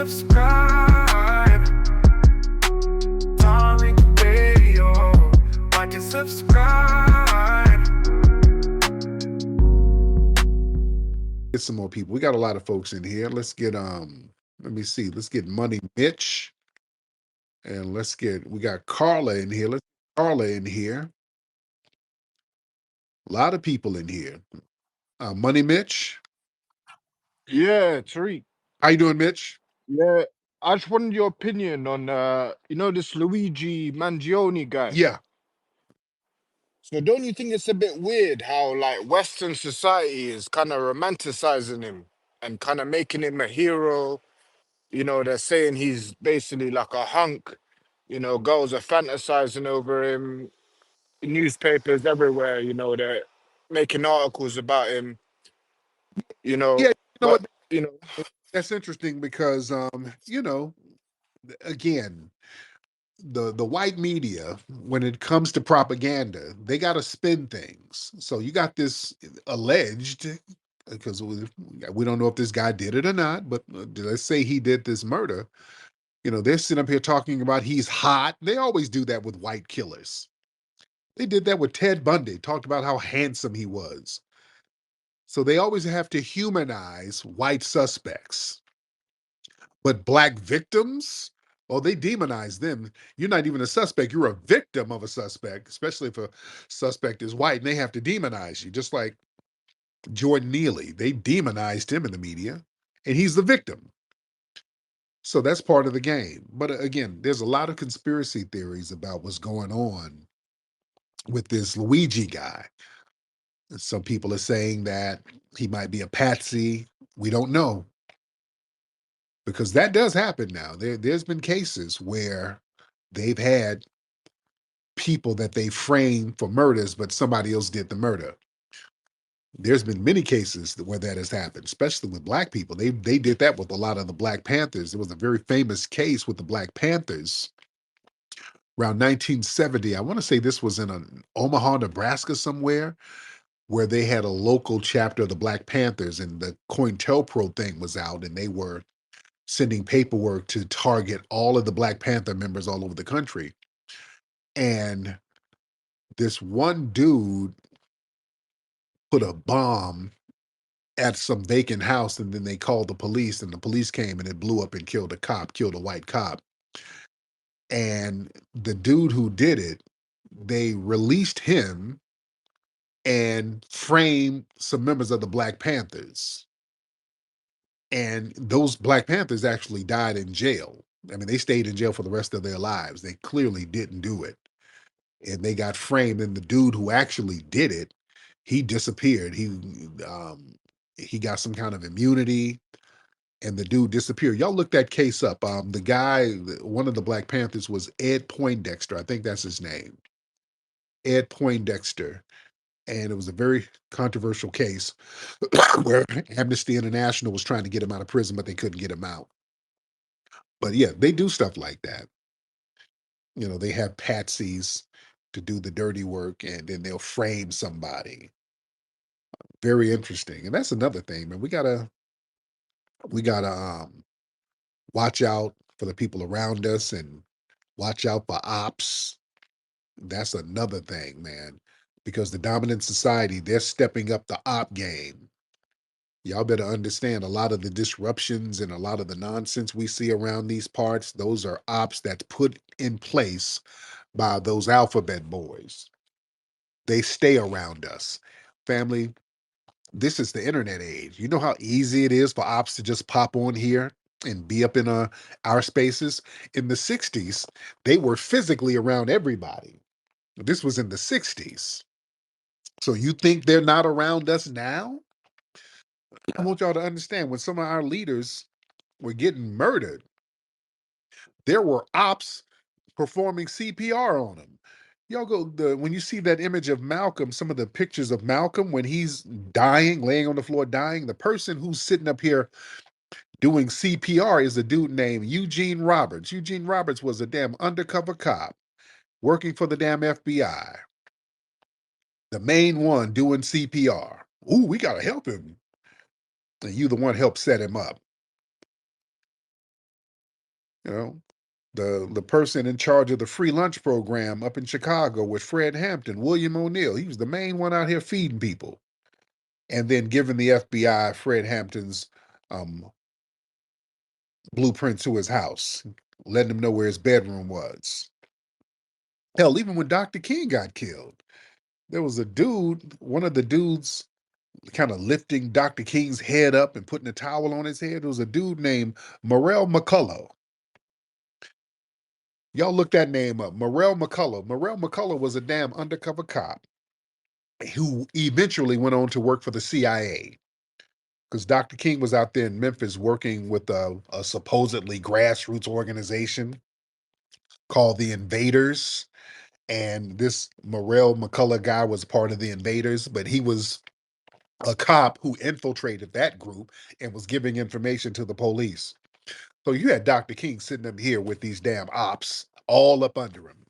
subscribe. Tariq Radio. Like and subscribe. Get some more people. We got a lot of folks in here. Let's get let me see. Let's get Money Mitch. And we got Carla in here. Let's get Carla in here. A lot of people in here. Money Mitch. Yeah, Tariq. How you doing, Mitch? Yeah, I just wanted your opinion on this Luigi Mangione guy. Yeah. So don't you think it's a bit weird how like Western society is kind of romanticizing him and kind of making him a hero? They're saying he's basically like a hunk. Girls are fantasizing over him. Newspapers everywhere, they're making articles about him. You Yeah, know, you know but what? you know, That's interesting because again, the white media, when it comes to propaganda, they got to spin things. So you got this alleged, because we don't know if this guy did it or not, but let's say he did this murder. They're sitting up here talking about he's hot. They always do that with white killers. They did that with Ted Bundy, talked about how handsome he was. So they always have to humanize white suspects. But black victims, oh, they demonize them. You're not even a suspect. You're a victim of a suspect, especially if a suspect is white, and they have to demonize you. Just like Jordan Neely, they demonized him in the media, and he's the victim. So that's part of the game. But again, there's a lot of conspiracy theories about what's going on with this Luigi guy. Some people are saying that he might be a patsy. We don't know, because that does happen now. There's been cases where they've had people that they framed for murders, but somebody else did the murder. There's been many cases where that has happened, especially with black people. They did that with a lot of the Black Panthers. There was a very famous case with the Black Panthers around 1970. I want to say this was in Omaha, Nebraska, somewhere, where they had a local chapter of the Black Panthers, and the COINTELPRO thing was out, and they were sending paperwork to target all of the Black Panther members all over the country. And this one dude put a bomb at some vacant house, and then they called the police, and the police came, and it blew up and killed a white cop. And the dude who did it, they released him and framed some members of the Black Panthers. And those Black Panthers actually died in jail. I mean, they stayed in jail for the rest of their lives. They clearly didn't do it. And they got framed. And the dude who actually did it, he disappeared. He got some kind of immunity, and the dude disappeared. Y'all look that case up. The guy, one of the Black Panthers, was Ed Poindexter. I think that's his name. Ed Poindexter. And it was a very controversial case where Amnesty International was trying to get him out of prison, but they couldn't get him out. But yeah, they do stuff like that. They have patsies to do the dirty work, and then they'll frame somebody. Very interesting. And that's another thing, man. We gotta watch out for the people around us and watch out for ops. That's another thing, man. Because the dominant society, they're stepping up the op game. Y'all better understand, a lot of the disruptions and a lot of the nonsense we see around these parts, those are ops that's put in place by those alphabet boys. They stay around us. Family, this is the internet age. You know how easy it is for ops to just pop on here and be up in our spaces? In the 60s, they were physically around everybody. This was in the 60s. So you think they're not around us now? I want y'all to understand, when some of our leaders were getting murdered, there were ops performing CPR on them. Y'all when you see that image of Malcolm, some of the pictures of Malcolm when he's dying, laying on the floor dying, the person who's sitting up here doing CPR is a dude named Eugene Roberts. Eugene Roberts was a damn undercover cop working for the damn FBI. The main one doing CPR. Ooh, we gotta help him. And you the one helped set him up. You know, the person in charge of the free lunch program up in Chicago with Fred Hampton, William O'Neill. He was the main one out here feeding people, and then giving the FBI Fred Hampton's blueprint to his house, letting him know where his bedroom was. Hell, even when Dr. King got killed, there was a dude, one of the dudes kind of lifting Dr. King's head up and putting a towel on his head. There was a dude named Morel McCullough. Y'all look that name up. Morel McCullough. Morel McCullough was a damn undercover cop who eventually went on to work for the CIA. Because Dr. King was out there in Memphis working with a supposedly grassroots organization called the Invaders. And this Morel McCullough guy was part of the Invaders, but he was a cop who infiltrated that group and was giving information to the police. So you had Dr. King sitting up here with these damn ops all up under him.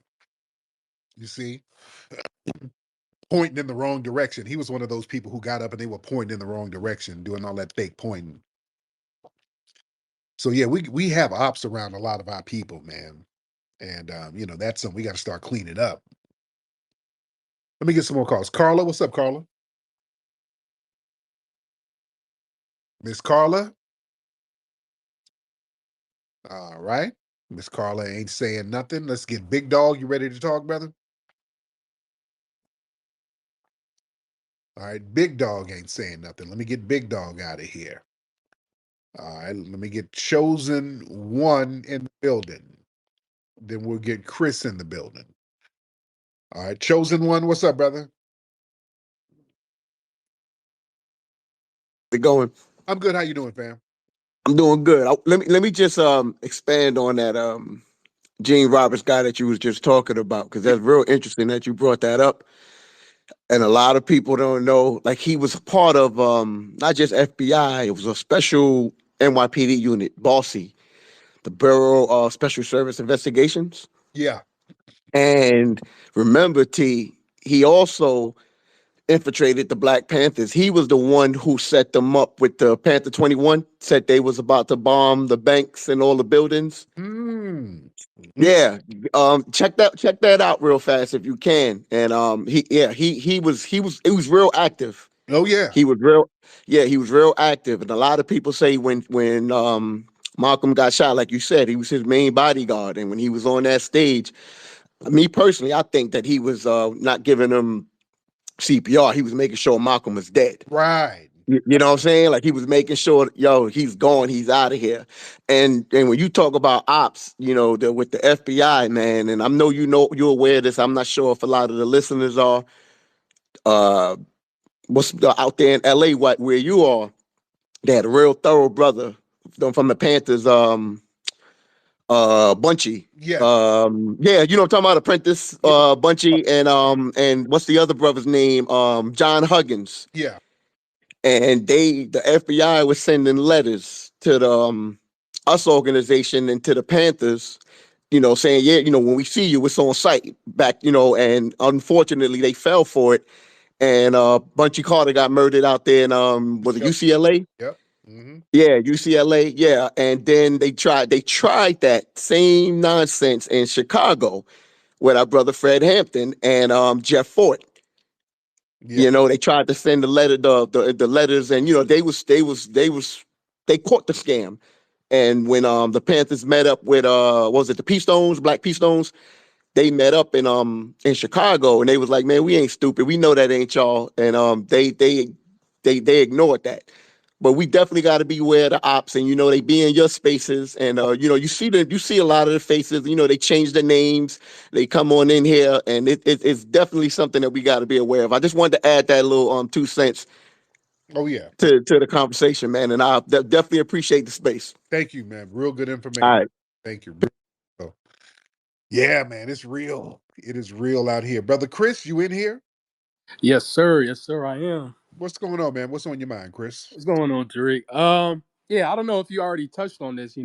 You see? Pointing in the wrong direction. He was one of those people who got up and they were pointing in the wrong direction, doing all that fake pointing. So yeah, we have ops around a lot of our people, man. And that's something we got to start cleaning up. Let me get some more calls. Carla, what's up, Carla? Miss Carla? All right. Miss Carla ain't saying nothing. Let's get Big Dog. You ready to talk, brother? All right. Big Dog ain't saying nothing. Let me get Big Dog out of here. All right. Let me get Chosen One in the building. Then we'll get Chris in the building. All right. Chosen One, what's up, brother? Going. I'm good. How you doing, fam? I'm doing good. Let me just expand on that Gene Roberts guy that you was just talking about, because that's real interesting that you brought that up. And a lot of people don't know, like, he was a part of not just FBI, it was a special NYPD unit, Bossy, the Bureau of Special Service Investigations. Yeah. And remember, T, he also infiltrated the Black Panthers. He was the one who set them up with the Panther 21, said they was about to bomb the banks and all the buildings. Mm. Yeah. Check that out real fast if you can. And he was real active. Oh, yeah. He was real active. And a lot of people say when Malcolm got shot, like you said, he was his main bodyguard. And when he was on that stage, me personally, I think that he was not giving him CPR. He was making sure Malcolm was dead. Right. You know what I'm saying? Like, he was making sure, he's gone, he's out of here. And when you talk about ops, with the FBI, man, and I know you're aware of this. I'm not sure if a lot of the listeners are. What's out there in LA, where you are? They had a real thorough brother from the Panthers, Bunchy. Yeah. Yeah, you know what I'm talking about, Apprentice, Bunchy, and what's the other brother's name? John Huggins. Yeah. And the FBI was sending letters to the us organization and to the Panthers, saying, yeah, when we see you, it's on site back, and unfortunately they fell for it. And Bunchy Carter got murdered out there in was it Yep. UCLA? Yep. Mm-hmm. Yeah, UCLA. Yeah. And then they tried that same nonsense in Chicago with our brother Fred Hampton and Jeff Fort. Yeah. They tried to send the letters, and they caught the scam. And when the Panthers met up with what was it, the P Stones, Black P Stones, they met up in Chicago, and they was like, man, we ain't stupid. We know that ain't y'all. And they ignored that. But we definitely got to be aware of the ops, and they be in your spaces, and you see a lot of the faces. They change their names, they come on in here, and it's definitely something that we got to be aware of. I just wanted to add that little 2 cents Oh, yeah. to the conversation, man, and I definitely appreciate the space. Thank you, man. Real good All information. right. Thank you. So, yeah, man, it's real. It is real out here. Brother Chris, you in here? Yes, sir. Yes, sir. I am. What's going on, man? What's on your mind, Chris? What's going on, Tariq? Yeah, I don't know if you already touched on this.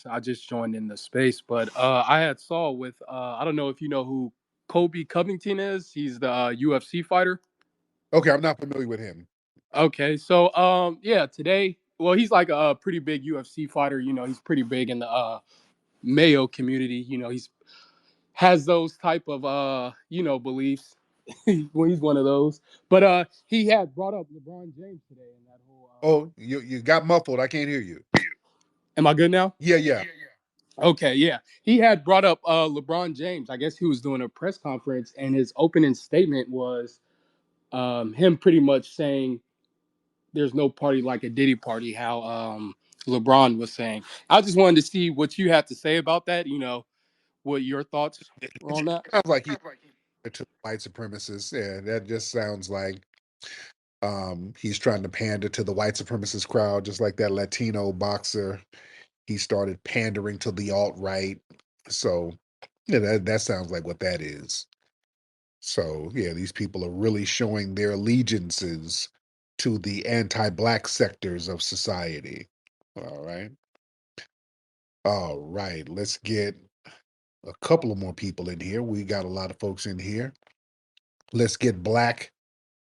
I just joined in the space, but I had saw with I don't know if you know who Kobe Covington is. He's the UFC fighter. Okay, I'm not familiar with him. Okay, so yeah, today, well, he's like a pretty big UFC fighter. He's pretty big in the Mayo community. You know, he's has those type of beliefs. Well, he's one of those. But he had brought up LeBron James today in that whole. Oh, you got muffled. I can't hear you. Am I good now? Yeah. Okay, yeah. He had brought up LeBron James. I guess he was doing a press conference, and his opening statement was him pretty much saying there's no party like a Diddy party, how LeBron was saying. I just wanted to see what you had to say about that, what your thoughts were on that. Sounds like he's to white supremacists. Yeah, that just sounds like he's trying to pander to the white supremacist crowd, just like that Latino boxer. He started pandering to the alt right. So yeah, that sounds like what that is. So yeah, these people are really showing their allegiances to the anti-black sectors of society. All right. All right. Let's get a couple of more people in here. We got a lot of folks in here. Let's get Black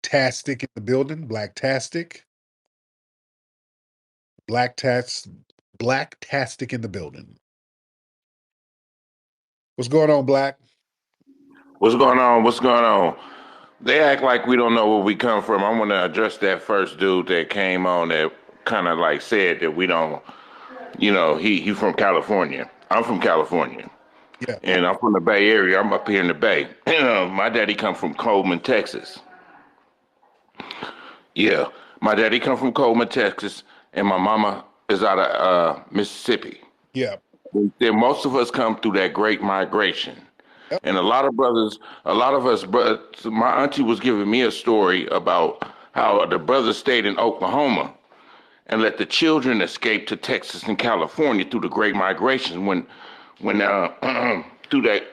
Tastic in the building. Black Tastic. Black Tats Black Tastic in the building. What's going on, Black? What's going on? What's going on? They act like we don't know where we come from. I want to address that first dude that came on that kind of like said that we don't, he from California. I'm from California, Yeah. and I'm from the Bay Area. I'm up here in the Bay. My daddy come from Coleman, Texas. Yeah, my daddy come from Coleman, Texas, and my mama is out of Mississippi. Yeah. Then most of us come through that Great Migration. Yep. And a lot of us, my auntie was giving me a story about how the brothers stayed in Oklahoma and let the children escape to Texas and California through the Great Migration when through that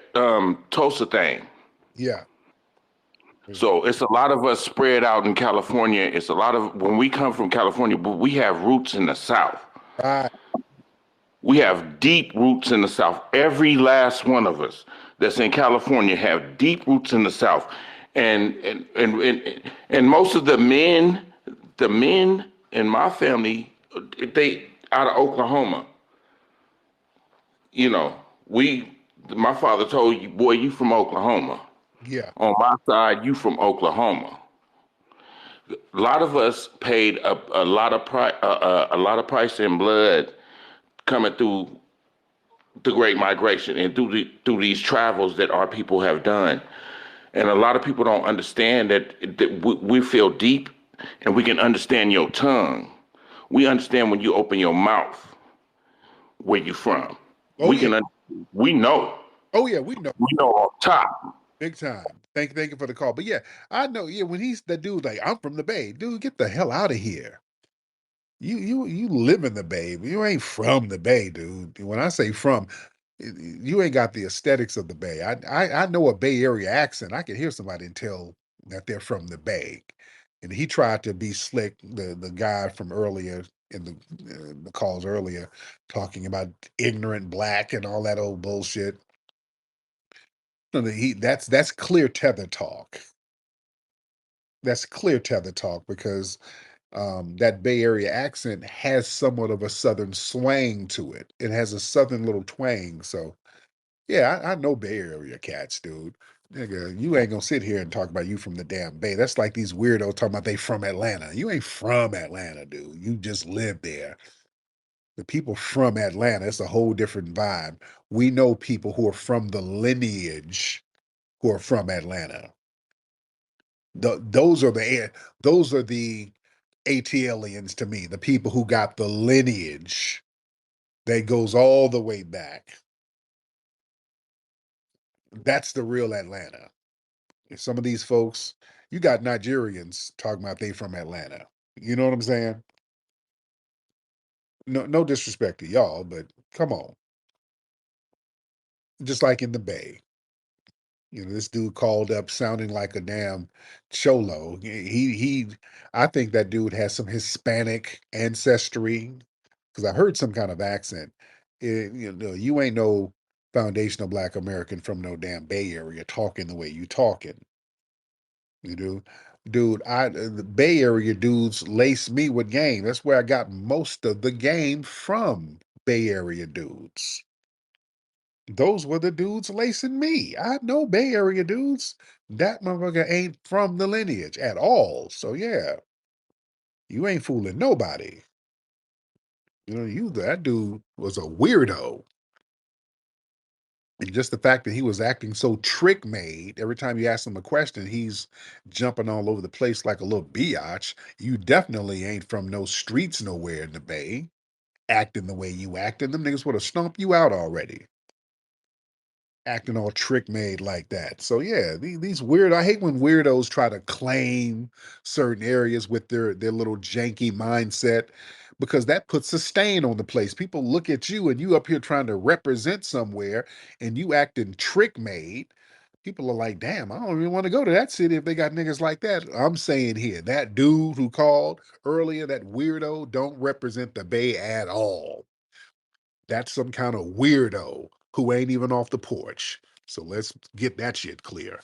Tulsa thing. Yeah. So it's a lot of us spread out in California. It's a lot of when we come from California, but we have roots in the South. Right. We have deep roots in the South. Every last one of us that's in California have deep roots in the South. And most of the men in my family, they out of Oklahoma. You know, my father told you, boy, you from Oklahoma. Yeah. On my side, you from Oklahoma. A lot of us paid a lot of price in blood coming through the Great Migration and through these travels that our people have done. And a lot of people don't understand that we feel deep and we can understand your tongue. We understand when you open your mouth where you from. Oh, we yeah. can we know. Oh yeah, we know. We know off top. Big time. Thank you for the call. But yeah, I know. Yeah, when he's the dude like, I'm from the Bay, dude, get the hell out of here. You live in the Bay, but you ain't from the Bay, dude. When I say from, you ain't got the aesthetics of the Bay. I know a Bay Area accent. I can hear somebody and tell that they're from the Bay. And he tried to be slick. The guy from earlier in the calls earlier, talking about ignorant black and all that old bullshit. No, that's clear tether talk. That's clear tether talk because that Bay Area accent has somewhat of a southern swang to it. It has a southern little twang. So yeah, I know Bay Area cats, dude. Nigga, you ain't gonna sit here and talk about you from the damn Bay. That's like these weirdos talking about they from Atlanta. You ain't from Atlanta, dude. You just live there. The people from Atlanta, it's a whole different vibe. We know people who are from the lineage who are from Atlanta. Those are the ATLians to me, the people who got the lineage that goes all the way back. That's the real Atlanta. Some of these folks, you got Nigerians talking about they from Atlanta. You know what I'm saying? No disrespect to y'all, but come on. Just like in the Bay. This dude called up sounding like a damn cholo. I think that dude has some Hispanic ancestry because I heard some kind of accent. You ain't no foundational Black American from no damn Bay Area talking the way you talking. You do, dude. The Bay Area dudes lace me with game. That's where I got most of the game from. Bay Area dudes. Those were the dudes lacing me. I know Bay Area dudes. That motherfucker ain't from the lineage at all. So yeah, you ain't fooling nobody. That dude was a weirdo. And just the fact that he was acting so trick made, every time you ask him a question, he's jumping all over the place like a little biatch. You definitely ain't from no streets nowhere in the Bay, acting the way you acting. Them niggas would have stomped you out already, acting all trick made like that. So yeah, these weird. I hate when weirdos try to claim certain areas with their little janky mindset, because that puts a stain on the place. People look at you and you up here trying to represent somewhere, and you acting trick made. People are like, damn, I don't even want to go to that city if they got niggas like that. I'm saying here, that dude who called earlier, that weirdo, don't represent the Bay at all. That's some kind of weirdo who ain't even off the porch. So let's get that shit clear.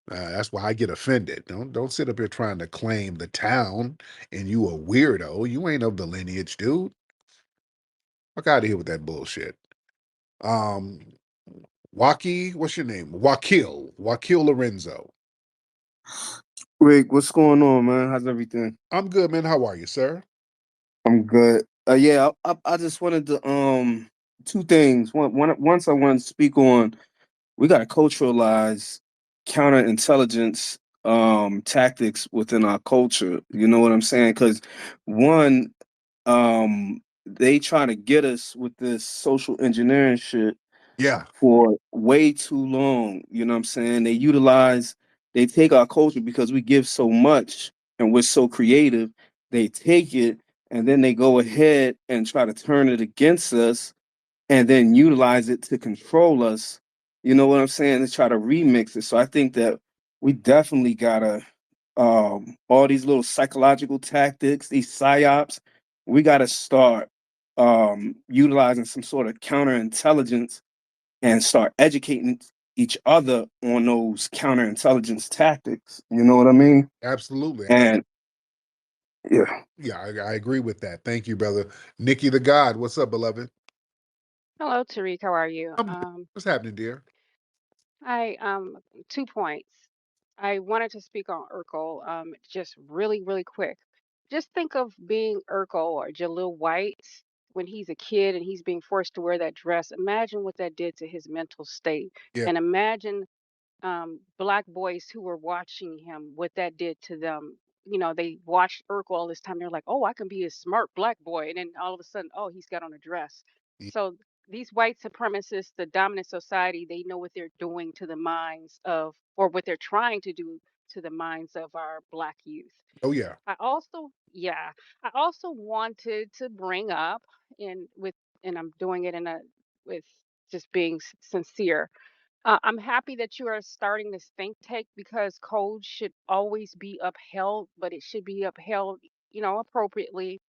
That's why I get offended. Don't sit up here trying to claim the town and you a weirdo. You ain't of the lineage, dude. Fuck out of here with that bullshit. Um, what's your name? Wakil Lorenzo. Rick, what's going on, man? How's everything? I'm good, man. How are you, sir? I'm good. Yeah, I just wanted to two things. Once I wanted to speak on, we got to culturalize counterintelligence tactics within our culture. You know what I'm saying? Because one, they try to get us with this social engineering shit Yeah. for way too long. You know what I'm saying? They take our culture because we give so much and we're so creative. They take it and then they go ahead and try to turn it against us and then utilize it to control us. You know what I'm saying? They try to remix it. So I think that we definitely gotta all these little psychological tactics, these psyops, we gotta start utilizing some sort of counterintelligence and start educating each other on those counterintelligence tactics. You know what I mean? Absolutely. And yeah, Yeah, I agree with that. Thank you, brother. Nikki the God, what's up, beloved? Hello, Tariq. How are you? I'm good. What's happening, dear? I 2 points. I wanted to speak on Urkel, just really quick. Just think of being Urkel or Jalil White when he's a kid and he's being forced to wear that dress. Imagine what that did to his mental state, Yeah. and imagine black boys who were watching him, what that did to them. You know, they watched Urkel all this time. They're like, oh, I can be a smart black boy. And then all of a sudden, oh, he's got on a dress. Yeah. So these white supremacists, the dominant society, they know what they're doing to the minds of, or what they're trying to do to the minds of our black youth. Oh yeah. I also wanted to bring up and I'm doing it with just being sincere. I'm happy that you are starting this think tank because code should always be upheld, but it should be upheld, appropriately.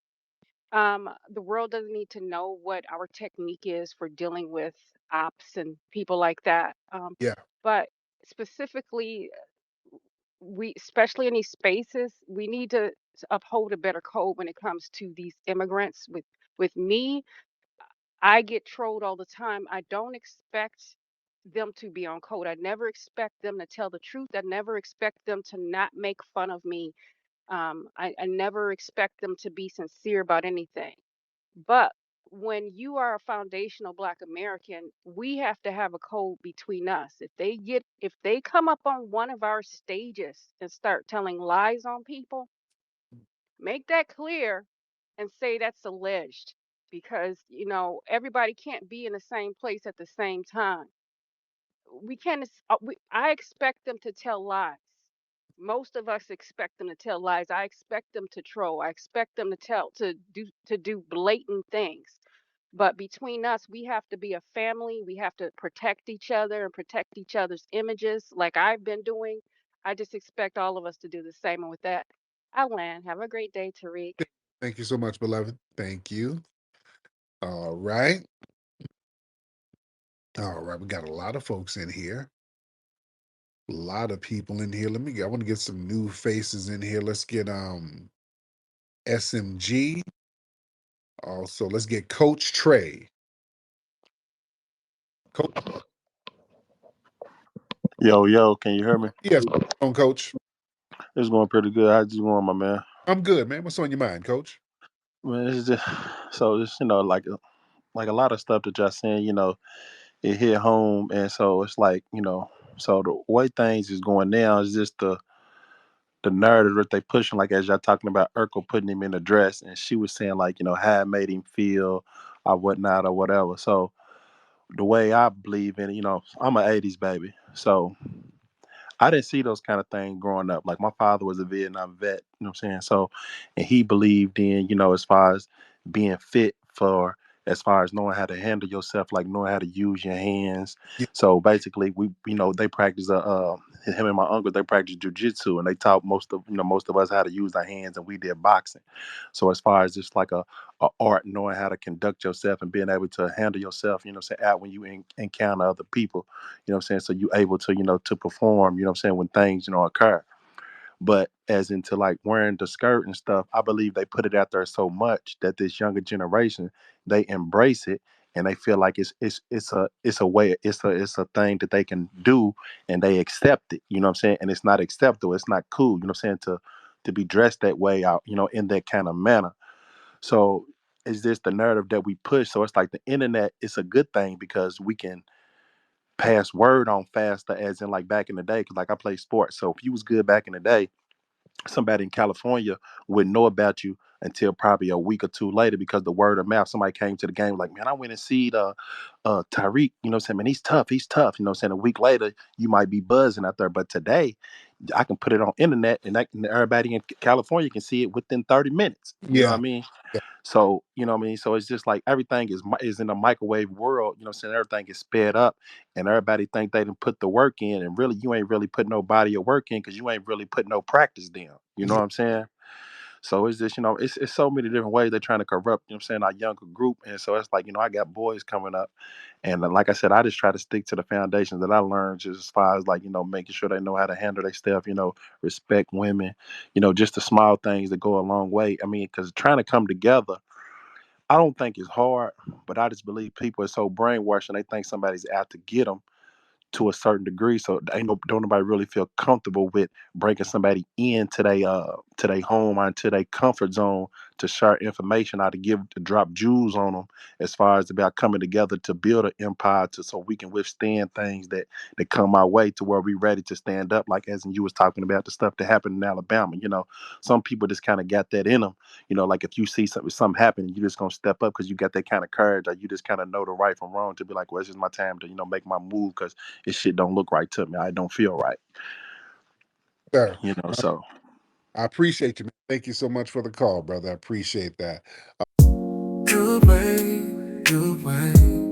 The world doesn't need to know what our technique is for dealing with ops and people like that. Yeah. But specifically, especially in these spaces, we need to uphold a better code when it comes to these immigrants. With me, I get trolled all the time. I don't expect them to be on code. I never expect them to tell the truth. I never expect them to not make fun of me. I never expect them to be sincere about anything. But when you are a foundational Black American, we have to have a code between us. If they come up on one of our stages and start telling lies on people, make that clear and say that's alleged, because everybody can't be in the same place at the same time. We can't I expect them to tell lies. Most of us expect them to tell lies. I expect them to troll. I expect them to do blatant things. But between us, we have to be a family. We have to protect each other and protect each other's images like I've been doing. I just expect all of us to do the same. And with that, I land. Have a great day, Tariq. Thank you so much, beloved. Thank you. All right. All right. We got a lot of folks in here. A lot of people in here. I want to get some new faces in here. Let's get SMG. Also, let's get Coach Trey. Coach. Yo, can you hear me? Yes, on Coach. It's going pretty good. How's it going, my man? I'm good, man. What's on your mind, Coach? Man, it's just so it's like a lot of stuff that y'all saying, it hit home, and so it's like so the way things is going now is just the narrative that they pushing, like as y'all talking about Urkel putting him in a dress, and she was saying like how it made him feel or whatnot or whatever. So the way I believe in it, I'm an '80s baby, so I didn't see those kind of things growing up. Like my father was a Vietnam vet, you know what I'm saying? So, and he believed in, as far as being fit for, as far as knowing how to handle yourself, like knowing how to use your hands. Yeah, So basically, they practice, him and my uncle, they practice jujitsu, and they taught most of us how to use our hands, and we did boxing. So as far as just like a art, knowing how to conduct yourself and being able to handle yourself, out when you encounter other people, so you able to to perform, when things occur. But as into like wearing the skirt and stuff, I believe they put it out there so much that this younger generation, they embrace it, and they feel like it's a way, it's a thing that they can do, and they accept it, and it's not acceptable, it's not cool, to be dressed that way out, in that kind of manner. So it's just the narrative that we push. So it's like the internet is a good thing because we can pass word on faster, as in like back in the day, because like I play sports. So if you was good back in the day, somebody in California wouldn't know about you until probably a week or two later, because the word of mouth, somebody came to the game like, man, I went and see Tariq, man, he's tough, a week later you might be buzzing out there. But today I can put it on internet, and everybody in California can see it within 30 minutes. You know what I yeah, mean? yeah, So, So it's just like everything is in a microwave world, everything is sped up, and everybody think they done put the work in, and really you ain't really put no body of work in, because you ain't really put no practice down. You know yeah. what I'm saying? So it's just, it's so many different ways they're trying to corrupt, our younger group. And so it's like, I got boys coming up. And like I said, I just try to stick to the foundations that I learned, just as far as like, making sure they know how to handle their stuff, respect women, just the small things that go a long way. I mean, because trying to come together, I don't think it's hard, but I just believe people are so brainwashed, and they think somebody's out to get them to a certain degree. So don't nobody really feel comfortable with breaking somebody into their home or into their comfort zone to share information or to drop jewels on them, as far as about coming together to build an empire, so we can withstand things that come our way, to where we ready to stand up, like as in you was talking about the stuff that happened in Alabama. Some people just kind of got that in them. Like if you see something happening, you just gonna step up because you got that kind of courage, or you just kind of know the right from wrong, to be like, well, it's just my time to make my move, because this shit don't look right to me. I don't feel right. Sir, So I appreciate you, man. Thank you so much for the call, brother. I appreciate that. Good way, good way.